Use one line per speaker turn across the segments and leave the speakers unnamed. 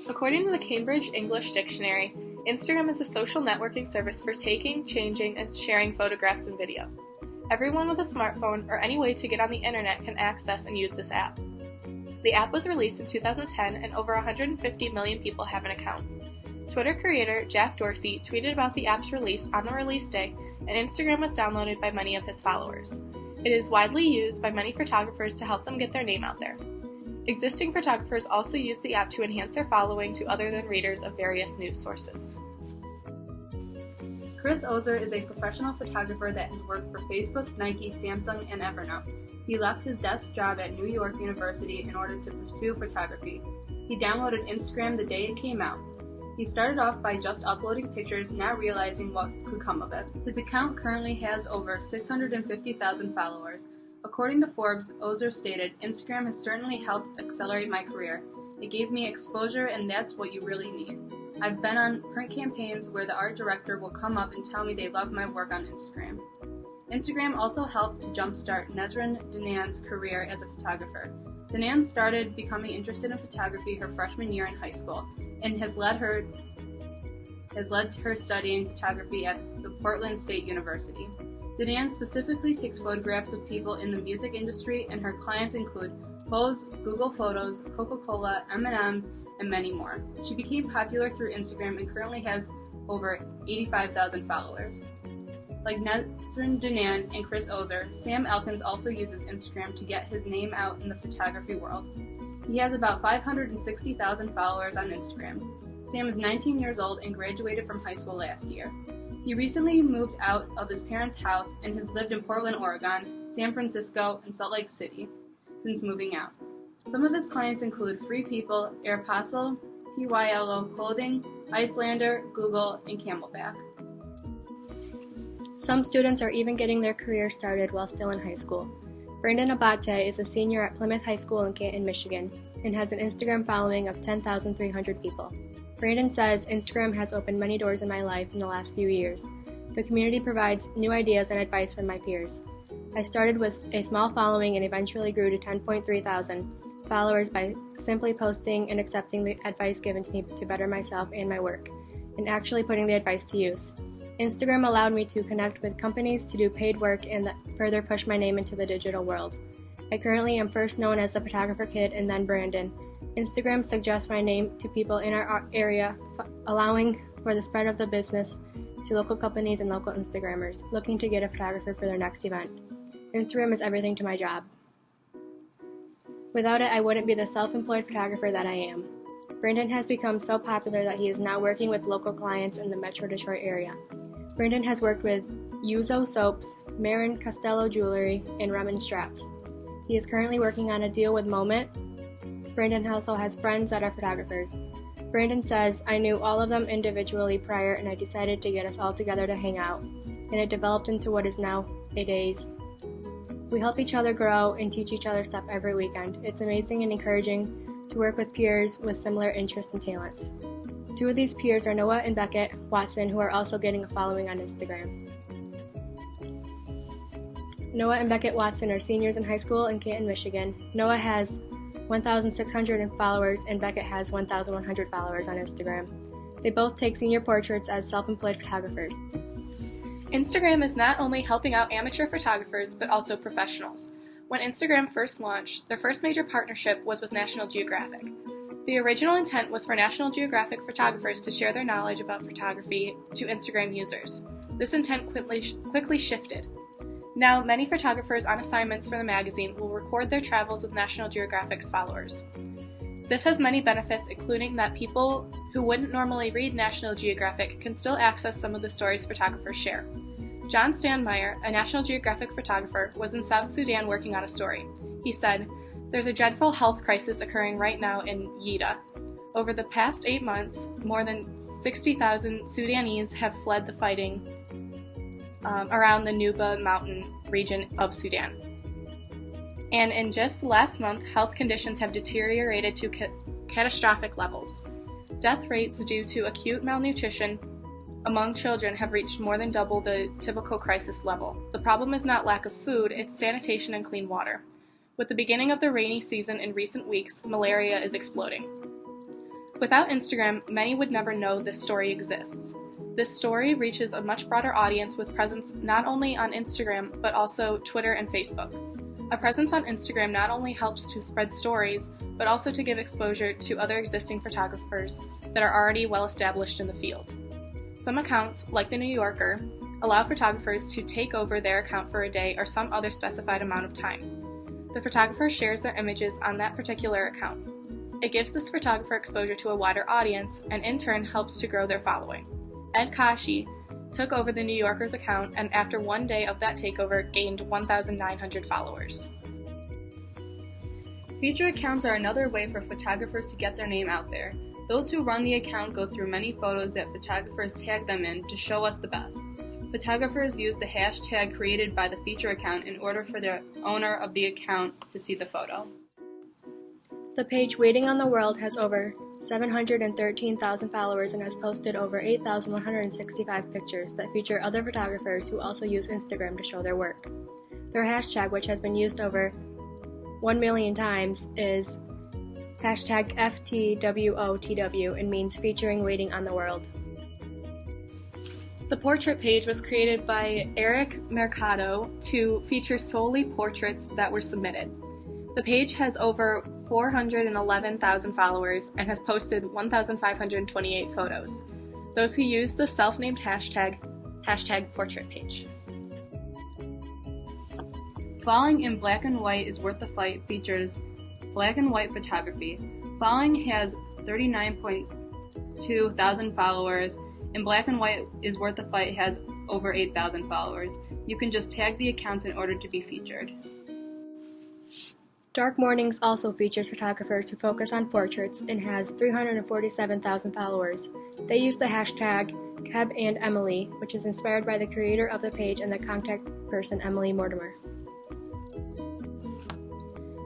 According to the Cambridge English Dictionary, Instagram is a social networking service for taking, changing, and sharing photographs and video. Everyone with a smartphone or any way to get on the internet can access and use this app. The app was released in 2010 and over 150 million people have an account. Twitter creator Jack Dorsey tweeted about the app's release on the release day, and Instagram was downloaded by many of his followers. It is widely used by many photographers to help them get their name out there. Existing photographers also use the app to enhance their following to other than readers of various news sources.
Chris Ozer is a professional photographer that has worked for Facebook, Nike, Samsung, and Evernote. He left his desk job at New York University in order to pursue photography. He downloaded Instagram the day it came out. He started off by just uploading pictures, not realizing what could come of it. His account currently has over 650,000 followers. According to Forbes, Ozer stated, "Instagram has certainly helped accelerate my career. It gave me exposure, and that's what you really need. I've been on print campaigns where the art director will come up and tell me they love my work on Instagram." Instagram also helped to jumpstart Nesrin Danan's career as a photographer. Danan started becoming interested in photography her freshman year in high school, and has led her studying photography at the Portland State University. Danan specifically takes photographs of people in the music industry, and her clients include Pose, Google Photos, Coca-Cola, M&M's, and many more. She became popular through Instagram and currently has over 85,000 followers. Like Nesrin Danan and Chris Ozer, Sam Elkins also uses Instagram to get his name out in the photography world. He has about 560,000 followers on Instagram. Sam is 19 years old and graduated from high school last year. He recently moved out of his parents' house and has lived in Portland, Oregon, San Francisco, and Salt Lake City since moving out. Some of his clients include Free People, Aeropostale, PYLO Clothing, Icelander, Google, and Camelback.
Some students are even getting their career started while still in high school. Brandon Abate is a senior at Plymouth High School in Canton, Michigan, and has an Instagram following of 10,300 people. Brandon says, "Instagram has opened many doors in my life in the last few years. The community provides new ideas and advice from my peers. I started with a small following and eventually grew to 10.3 thousand followers by simply posting and accepting the advice given to me to better myself and my work, and actually putting the advice to use. Instagram allowed me to connect with companies to do paid work and further push my name into the digital world. I currently am first known as the Photographer Kid and then Brandon. Instagram suggests my name to people in our area, allowing for the spread of the business to local companies and local Instagrammers looking to get a photographer for their next event. Instagram is everything to my job. Without it, I wouldn't be the self-employed photographer that I am." Brandon has become so popular that he is now working with local clients in the Metro Detroit area. Brandon has worked with Yuzo Soaps, Marin Costello Jewelry, and Ramen Straps. He is currently working on a deal with Moment. Brandon also has friends that are photographers. Brandon says, "I knew all of them individually prior, and I decided to get us all together to hang out, and it developed into what is now a days. We help each other grow and teach each other stuff every weekend. It's amazing and encouraging to work with peers with similar interests and talents." Two of these peers are Noah and Beckett Watson, who are also getting a following on Instagram. Noah and Beckett Watson are seniors in high school in Canton, Michigan. Noah has 1,600 followers and Beckett has 1,100 followers on Instagram. They both take senior portraits as self-employed photographers.
Instagram is not only helping out amateur photographers, but also professionals. When Instagram first launched, their first major partnership was with National Geographic. The original intent was for National Geographic photographers to share their knowledge about photography to Instagram users. This intent quickly shifted. Now, many photographers on assignments for the magazine will record their travels with National Geographic's followers. This has many benefits, including that people who wouldn't normally read National Geographic can still access some of the stories photographers share. John Standmeyer, a National Geographic photographer, was in South Sudan working on a story. He said, "There's a dreadful health crisis occurring right now in Yida. Over the past 8 months, more than 60,000 Sudanese have fled the fighting around the Nuba mountain region of Sudan. And in just the last month, health conditions have deteriorated to catastrophic levels. Death rates due to acute malnutrition among children have reached more than double the typical crisis level. The problem is not lack of food, it's sanitation and clean water. With the beginning of the rainy season in recent weeks, malaria is exploding." Without Instagram, many would never know this story exists. This story reaches a much broader audience with presence not only on Instagram, but also Twitter and Facebook. A presence on Instagram not only helps to spread stories, but also to give exposure to other existing photographers that are already well established in the field. Some accounts, like The New Yorker, allow photographers to take over their account for a day or some other specified amount of time. The photographer shares their images on that particular account. It gives this photographer exposure to a wider audience and in turn helps to grow their following. Ed Kashi took over The New Yorker's account and after one day of that takeover gained 1,900 followers.
Feature accounts are another way for photographers to get their name out there. Those who run the account go through many photos that photographers tag them in to show us the best. Photographers use the hashtag created by the feature account in order for the owner of the account to see the photo.
The page Waiting on the World has over 713,000 followers and has posted over 8,165 pictures that feature other photographers who also use Instagram to show their work. Their hashtag, which has been used over 1 million times, is hashtag FTWOTW and means featuring Waiting on the World.
The portrait page was created by Eric Mercado to feature solely portraits that were submitted. The page has over 411,000 followers and has posted 1,528 photos. Those who use the self-named hashtag portrait page.
Falling in Black and White is Worth the Fight features black and white photography. Falling has 39.2 thousand followers, and Black and White is Worth the Fight has over 8,000 followers. You can just tag the accounts in order to be featured.
Dark Mornings also features photographers who focus on portraits and has 347,000 followers. They use the hashtag #KebAndEmily, which is inspired by the creator of the page and the contact person Emily Mortimer.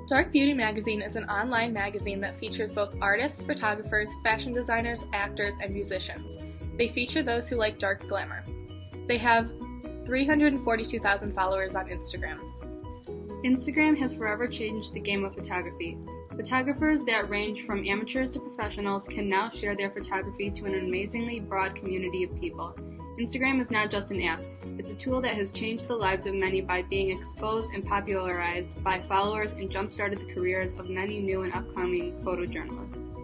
Dark Beauty Magazine is an online magazine that features both artists, photographers, fashion designers, actors, and musicians. They feature those who like dark glamour. They have 342,000 followers on Instagram.
Instagram has forever changed the game of photography. Photographers that range from amateurs to professionals can now share their photography to an amazingly broad community of people. Instagram is not just an app. It's a tool that has changed the lives of many by being exposed and popularized by followers and jump-started the careers of many new and upcoming photojournalists.